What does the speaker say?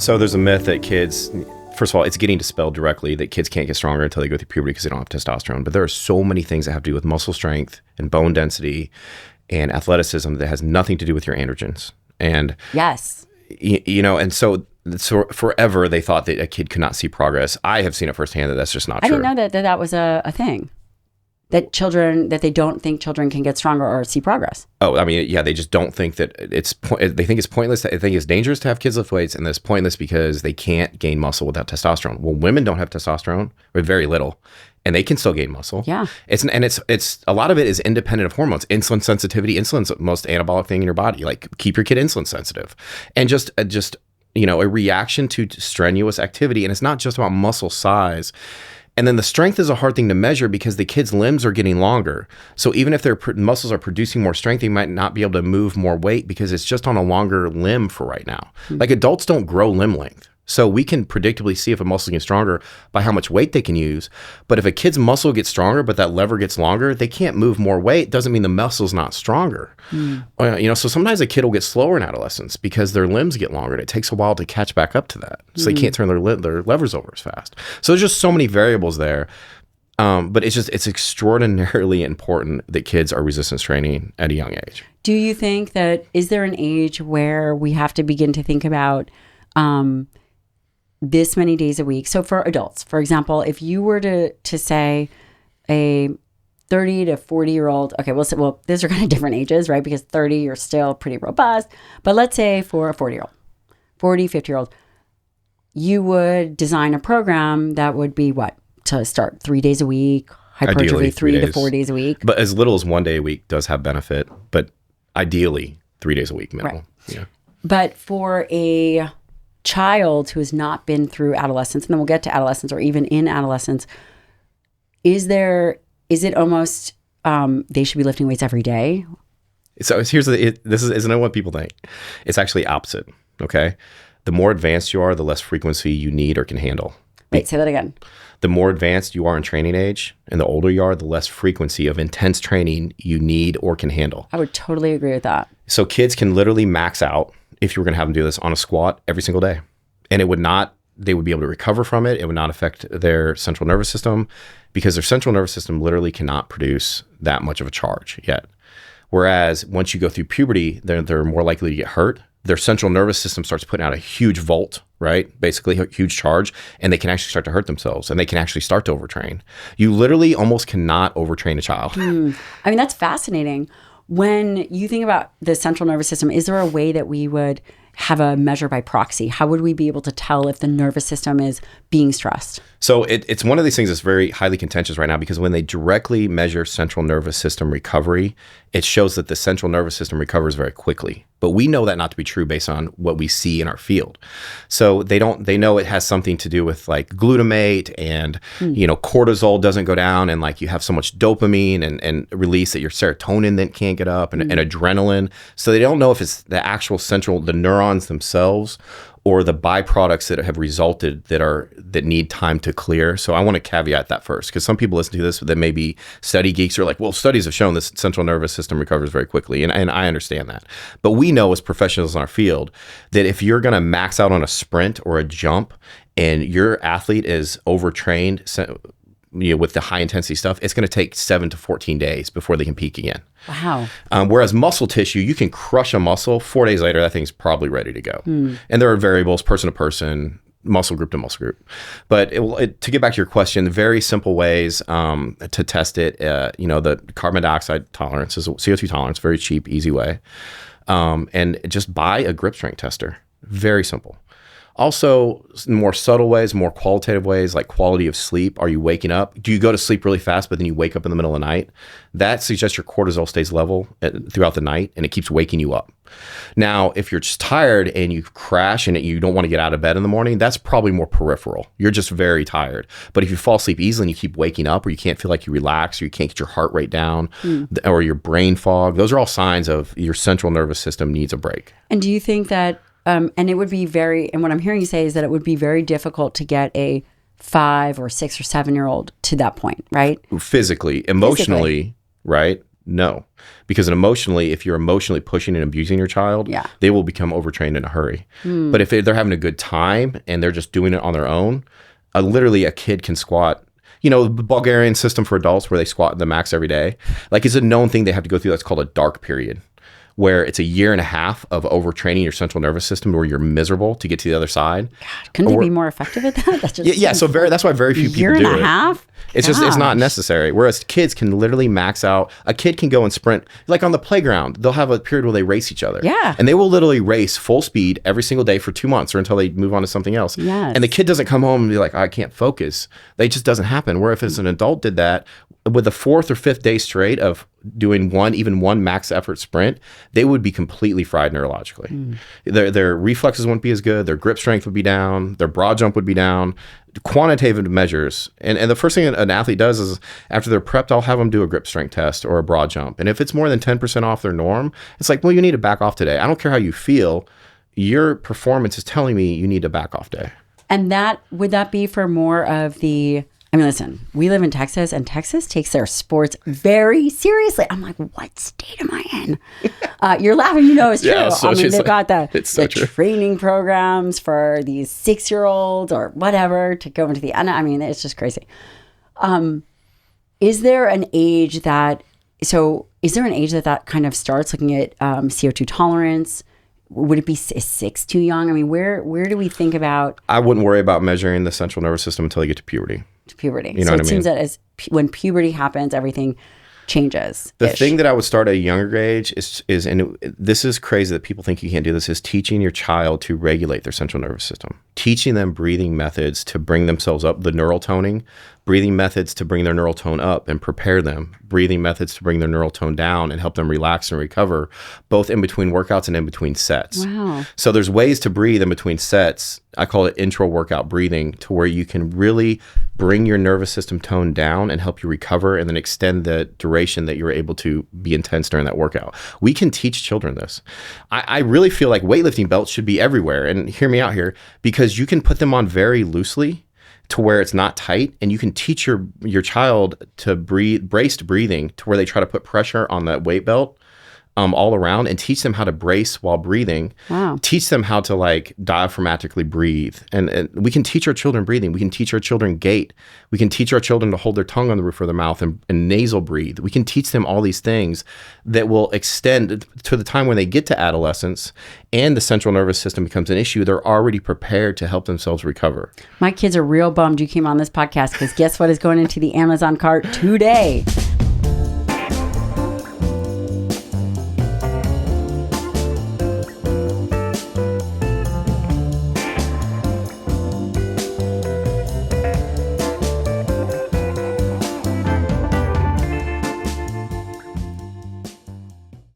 So there's a myth that kids, first of all, it's getting dispelled directly that kids can't get stronger until they go through puberty because they don't have testosterone. But there are so many things that have to do with muscle strength and bone density and athleticism that has nothing to do with your androgens. And yes, and so forever they thought that a kid could not see progress. I have seen it firsthand that that's just not true. I didn't know that was a thing. That they don't think children can get stronger or see progress. Oh, I mean, yeah, they just don't think that they think it's pointless. They think it's dangerous to have kids lift weights, and it's pointless because they can't gain muscle without testosterone. Well, women don't have testosterone, or very little, and they can still gain muscle. Yeah. It's a lot of it is independent of hormones. Insulin sensitivity, insulin's the most anabolic thing in your body. Like, keep your kid insulin sensitive. And just a reaction to strenuous activity. And it's not just about muscle size. And then the strength is a hard thing to measure because the kids' limbs are getting longer. So even if their muscles are producing more strength, they might not be able to move more weight because it's just on a longer limb for right now. Mm-hmm. Like, adults don't grow limb length. So we can predictably see if a muscle gets stronger by how much weight they can use. But if a kid's muscle gets stronger, but that lever gets longer, they can't move more weight. Doesn't mean the muscle's not stronger. So sometimes a kid will get slower in adolescence because their limbs get longer, and it takes a while to catch back up to that. So they can't turn their levers over as fast. So there's just so many variables there. But it's extraordinarily important that kids are resistance training at a young age. Do you think that, is there an age where we have to begin to think about this many days a week? So for adults, for example, if you were to say a 30 to 40-year-old, okay, well, these are kind of different ages, right? Because 30, you're still pretty robust. But let's say for a 40-year-old, 40, 50-year-old, you would design a program that would be what? To start 3 days a week, hypertrophy, ideally, 3 to 4 days a week. But as little as 1 day a week does have benefit, but ideally 3 days a week minimum. Right. Yeah. But for a child who has not been through adolescence, and then we'll get to adolescence or even in adolescence, is it almost they should be lifting weights every day? So isn't it what people think? It's actually opposite. Okay, the more advanced you are, the less frequency you need or can handle. Wait, say that again. The more advanced you are in training age, and the older you are, the less frequency of intense training you need or can handle. I would totally agree with that. So kids can literally max out, if you were going to have them do this, on a squat every single day. And they would be able to recover from it. It would not affect their central nervous system because their central nervous system literally cannot produce that much of a charge yet. Whereas once you go through puberty, they're more likely to get hurt. Their central nervous system starts putting out a huge volt, right? Basically a huge charge, and they can actually start to hurt themselves, and they can actually start to overtrain. You literally almost cannot overtrain a child. I mean, that's fascinating. When you think about the central nervous system, is there a way that we would have a measure by proxy? How would we be able to tell if the nervous system is being stressed? So it's one of these things that's very highly contentious right now because when they directly measure central nervous system recovery, it shows that the central nervous system recovers very quickly. But we know that not to be true based on what we see in our field. So they know it has something to do with like glutamate and, cortisol doesn't go down, and like you have so much dopamine and release that your serotonin then can't get up and adrenaline. So they don't know if it's the actual the neurons themselves or the byproducts that have resulted that need time to clear. So I want to caveat that first, because some people listen to this that may be study geeks or like, well, studies have shown this central nervous system recovers very quickly. And I understand that. But we know as professionals in our field that if you're going to max out on a sprint or a jump and your athlete is overtrained, with the high intensity stuff, it's going to take 7 to 14 days before they can peak again. Wow. Whereas muscle tissue, you can crush a muscle 4 days later, that thing's probably ready to go. And there are variables, person to person, muscle group to muscle group. But to get back to your question, very simple ways to test it. The carbon dioxide tolerance is CO2 tolerance, very cheap, easy way. And just buy a grip strength tester. Very simple. Also, more subtle ways, more qualitative ways, like quality of sleep. Are you waking up? Do you go to sleep really fast, but then you wake up in the middle of the night? That suggests your cortisol stays level throughout the night, and it keeps waking you up. Now, if you're just tired and you crash and you don't want to get out of bed in the morning, that's probably more peripheral. You're just very tired. But if you fall asleep easily and you keep waking up, or you can't feel like you relax, or you can't get your heart rate down, or your brain fog, those are all signs of your central nervous system needs a break. And do you think that and it would be and what I'm hearing you say is that it would be very difficult to get a 5 or 6 or 7-year-old to that point, right? Physically, emotionally, right? No, because emotionally, if you're emotionally pushing and abusing your child, they will become overtrained in a hurry. But if they're having a good time and they're just doing it on their own, literally a kid can squat. You know, the Bulgarian system for adults where they squat the max every day, like it's a known thing they have to go through. That's called a dark period, where it's a year and a half of overtraining your central nervous system where you're miserable to get to the other side. God, couldn't they be more effective at that? That's just so that's why very few people do it. Year and a half? It's just, it's not necessary. Whereas kids can literally max out. A kid can go and sprint, like on the playground, they'll have a period where they race each other. Yeah. And they will literally race full speed every single day for 2 months or until they move on to something else. Yes. And the kid doesn't come home and be like, I can't focus. That just doesn't happen. Where if it's an adult did that, with the 4th or 5th day straight of doing even one max effort sprint, they would be completely fried neurologically. Their reflexes wouldn't be as good. Their grip strength would be down. Their broad jump would be down. Quantitative measures. And the first thing an athlete does is after they're prepped, I'll have them do a grip strength test or a broad jump. And if it's more than 10% off their norm, it's like, well, you need to back off today. I don't care how you feel. Your performance is telling me you need a back off day. And would that be for more of the... I mean, listen, we live in Texas, and Texas takes their sports very seriously. I'm like, what state am I in? You're laughing, you know it's true. So I mean, they've got the true. training programs for these 6-year-olds or whatever to go into the... I mean, it's just crazy. Is there an age that kind of starts looking at CO2 tolerance? Would it be 6 too young? I mean, where do we think about... I wouldn't worry about measuring the central nervous system until you get to puberty. Puberty. You know so what it seems that when puberty happens, everything changes. The thing that I would start at a younger age is and this is crazy that people think you can't do this, is teaching your child to regulate their central nervous system. Teaching them breathing methods to bring themselves up, the neural toning, breathing methods to bring their neural tone up and prepare them, breathing methods to bring their neural tone down and help them relax and recover, both in between workouts and in between sets. Wow. So there's ways to breathe in between sets. I call it intro workout breathing, to where you can really bring your nervous system tone down and help you recover and then extend the duration that you're able to be intense during that workout. We can teach children this. I really feel like weightlifting belts should be everywhere. And hear me out here, because you can put them on very loosely to where it's not tight, and you can teach your child to breathe, braced breathing, to where they try to put pressure on that weight belt all around, and teach them how to brace while breathing. Wow. Teach them how to like diaphragmatically breathe. And we can teach our children breathing. We can teach our children gait. We can teach our children to hold their tongue on the roof of their mouth and nasal breathe. We can teach them all these things that will extend to the time when they get to adolescence and the central nervous system becomes an issue. They're already prepared to help themselves recover. My kids are real bummed you came on this podcast, because guess what is going into the Amazon cart today?